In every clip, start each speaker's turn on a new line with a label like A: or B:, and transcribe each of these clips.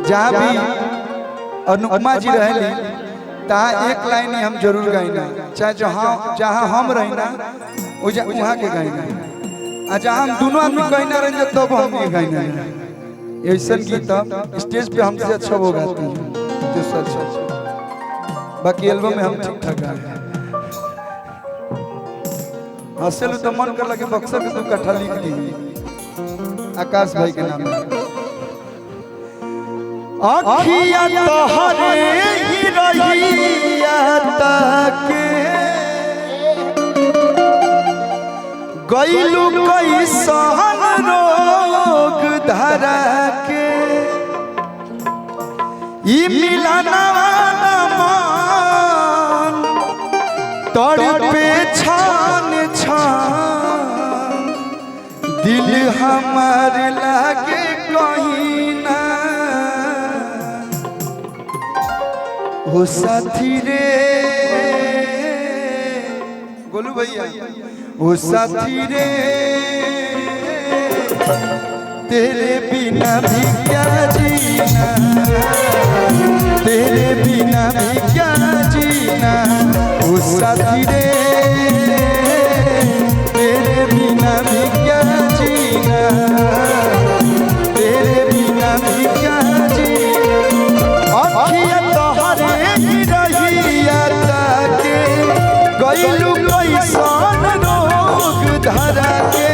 A: जहाँ भी अनुपमा जी रहली तहाँ एक लाइन ही हम जरूर गाइना, चाहे जहाँ हम रहना वहाँ के गाइना, आ जहाँ हम दोनों आदमी गाइना रहेंगे तब हम ये गाइना। ऐसा गीत स्टेज पे हमसे अच्छा वो गाते हैं जो सच। बाकी एल्बम में हम ठीक ठाक गाए। हंसलू तो मन कर लगे बक्सर के 2 कट्ठा लिख दी आकाश भाई के नाम। अखिया तोहरे ही रहिया ताके गइलू कैसन रोग धरा के ई मिलनवा मन तड़पे छान छान दिल हमार लागे कहीं ना हो साथी रे गोलू भैया हो साथी रे तेरे बिना भी क्या जीना, तेरे बिना भी क्या जीना हो साथी रे तेरे बिना भी क्या जीना, तेरे बिना भी क्या जीना। अखिया तोहरे ही रहिया ताके गइलू कैसन रोग धरा के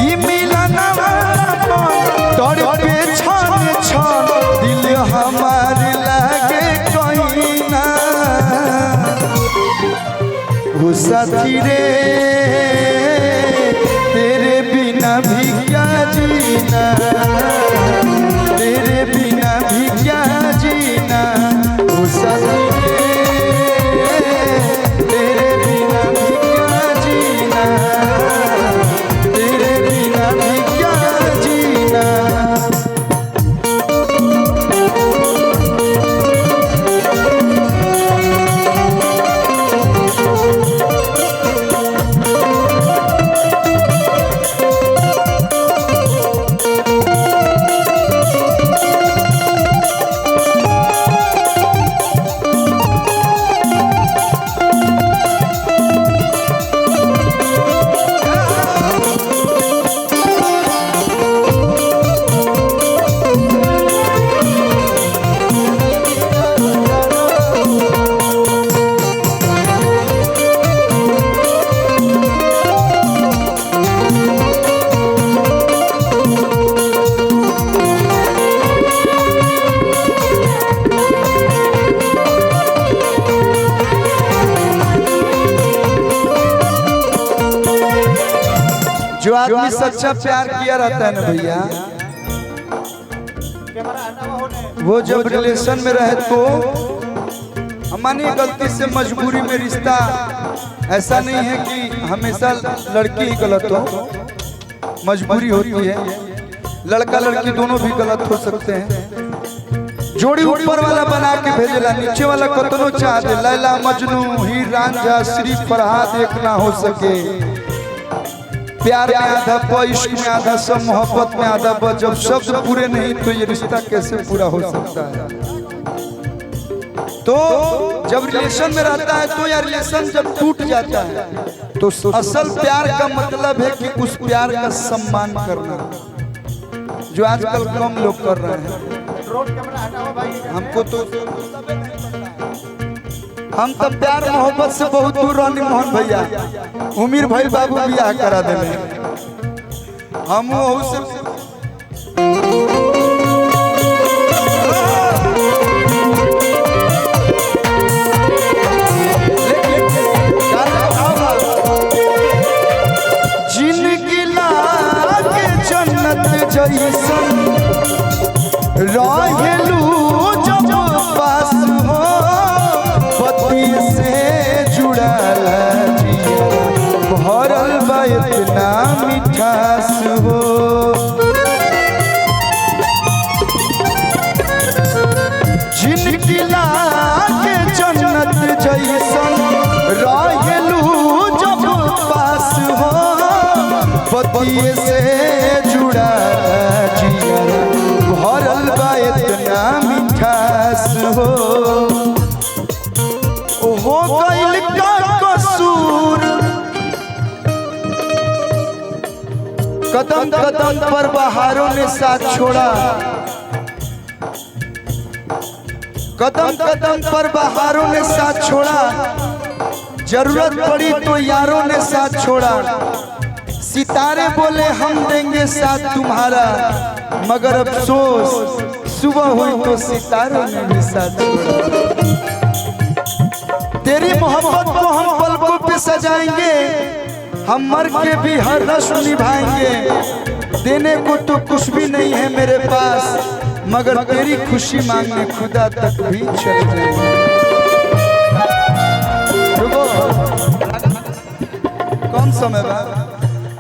A: ई मिलनवा तड़पे छन छन दिल हमार लागे कहीं ना हो साथी रे तेरे बिना भी क्या जीना, तेरे बिना भी क्या जीना हो साथी रे तेरे बिना भी क्या जीना, तेरे बिना भी क्या जीना। जो आदमी सच्चा प्यार किया रहता है ना भैया, वो जब रिलेशन में रहे तो हमारी गलती से मजबूरी में रिश्ता, ऐसा नहीं है कि हमेशा लड़की ही गलत हो, मजबूरी होती है, लड़का लड़की दोनों भी गलत हो सकते हैं। जोड़ी ऊपर वाला बना के भेजेला, नीचे वाला कतनो चाह दे, लैला मजनू हीर रांझा श्री फरहाद एक ना हो सके। प्यार में आधा प, इश्क में आधा, सब मोहब्बत में आधा ब। जब शब्द पूरे नहीं तो ये रिश्ता कैसे पूरा हो सकता है। तो जब रिलेशन में रहता है तो या रिलेशन जब टूट जाता है तो असल प्यार का मतलब है कि उस प्यार का सम्मान करना, जो आजकल कम लोग कर रहे हैं। हमको तो हम तो प्यार मोहब्बत से बहुत दूर रहनी मोहन भैया। उमीर भाई बाबू बियाह करा देने हम से जिनकी लागे जन्नत जैसन रहेलू जब पास हो, पति से जुड़ल भरल बा इतना मिठास हो। जिनकी लागे जन्नत जैसन रहे बतिये से जुड़ा जियरा भरल बा इतना मिठास हो गइल का कसूर कदम कदम पर बहारों ने साथ छोड़ा कदम कदम पर बहारों ने साथ छोड़ा जरूरत पड़ी तो यारों ने साथ छोड़ा सितारे बोले हम देंगे साथ तुम्हारा मगर अफसोस सुबह हुई तो सितारों ने भी साथ छोड़ा तेरी मोहब्बत को हम पलकों पे सजाएंगे हम मर के भी हर रस्म निभाएंगे देने को तो कुछ भी नहीं है मेरे पास मगर तेरी खुशी मांगने खुदा तक भी चल जाएंगे कौन समय बा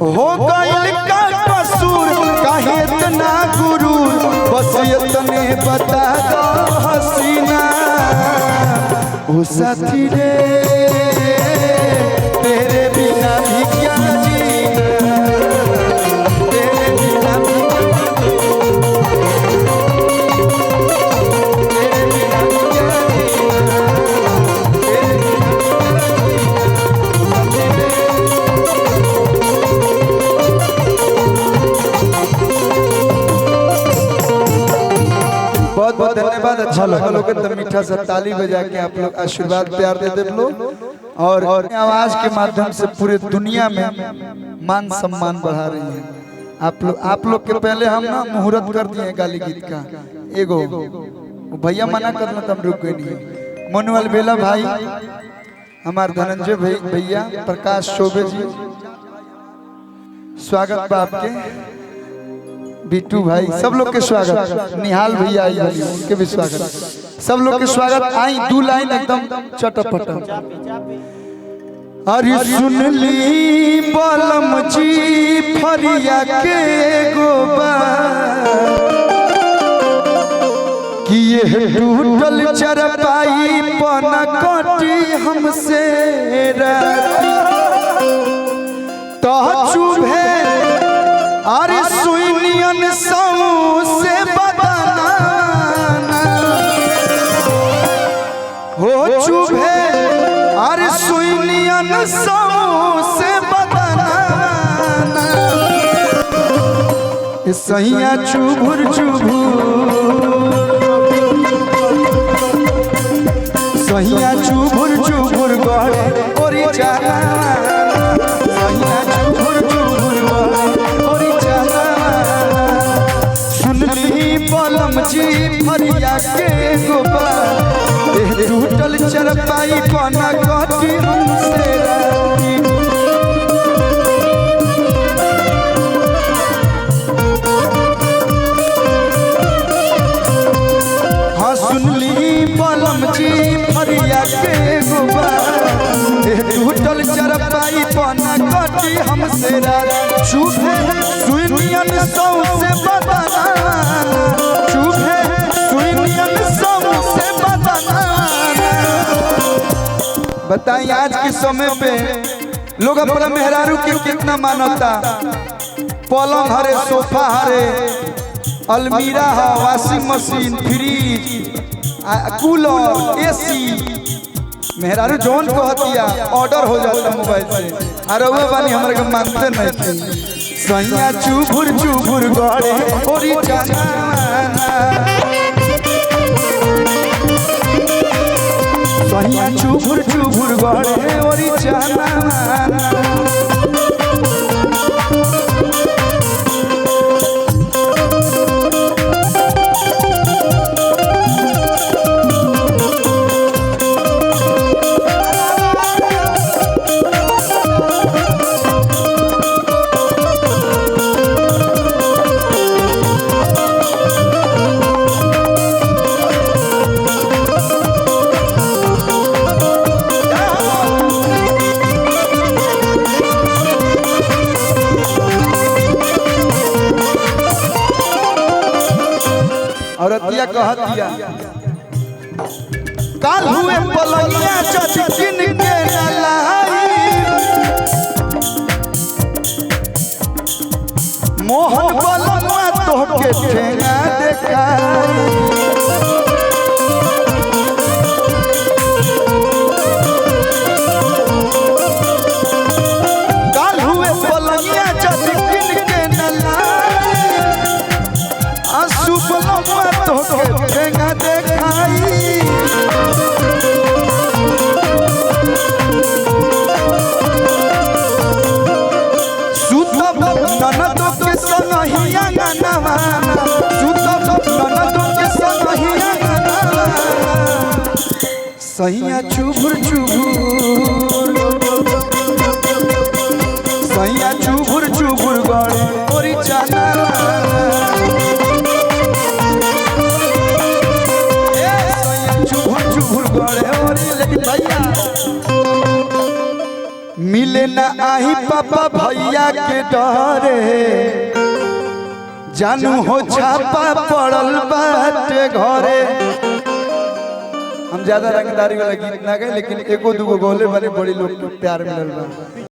A: हो गइल का कसूर काहे इतना गुरूर बस इतने बता दो हसीना ओ साथी रे तेरे बिना भी क्या जीना तेरे बिना भी बहुत बहुत धन्यवाद अच्छा लगा लोग तो मीठा सा ताली बजा के आप लोग आशीर्वाद प्यार दे दे लो और आवाज के माध्यम से पूरे दुनिया में मान सम्मान बढ़ा रही है आप लोग के पहले हम ना मुहूर्त कर दिए गाली गीत का एगो भैया मना करना तो हम रुक गए नहीं मनोहर बेला भाई हमारे धनंजय भैया प्रकाश चौबे जी स्वागत बा आपके बिट्टू भाई सब लोग के स्वागत निहाल भैया आई उनके भी स्वागत सब लोग के स्वागत आई दो लाइन एकदम चटपट अरे सुन ली बलम जी फरिया के गोबा कि ये टूटल चरपाई पना कटी हमसे तो चुभे अरे सुनियन से बताना हो चुभे अरे सुनियन से बताना सैया चुभुर सैया चुभुर गड़े ओरी जाना सैया चुभुर बलम जी फरिया के गोबा टूटल चरपाई पना कटी हमसे हाँ सुनली बलम जी फरिया के गोबा टूटल चरपाई पना कटी हमसे चुभे सुनियन सौ से बताना बताइए आज के समय पे लोग अपना मेहरारू के कितना मानता पलंग हरे सोफा हरे अलमीरा है washing machine fridge cooler AC मेहरारू जौन कहतिया ऑर्डर हो जाता मोबाइल से अरे वो बानी हमारे के मानते नहीं सैया चुभुर गड़े ओरी जाना सैया चुभुर गड़े ओरी जाना औरतिया कहतिया काल हुए पलंगिया चचकिन के लाई सैया चुभुर चुभुर सैया चुभुर चुभुर गड़े ओरी चाना सैया चुभुर चुभुर गड़े ओरी लेकिन भैया मिले ना आही पापा भैया के डरे जानू हो छापा पड़ल बाटे घरे। हम ज्यादा रंगदारी वाला गीत ना गए लेकिन एको दूगो गोले बने बड़ी लोग प्यार मिलल बा।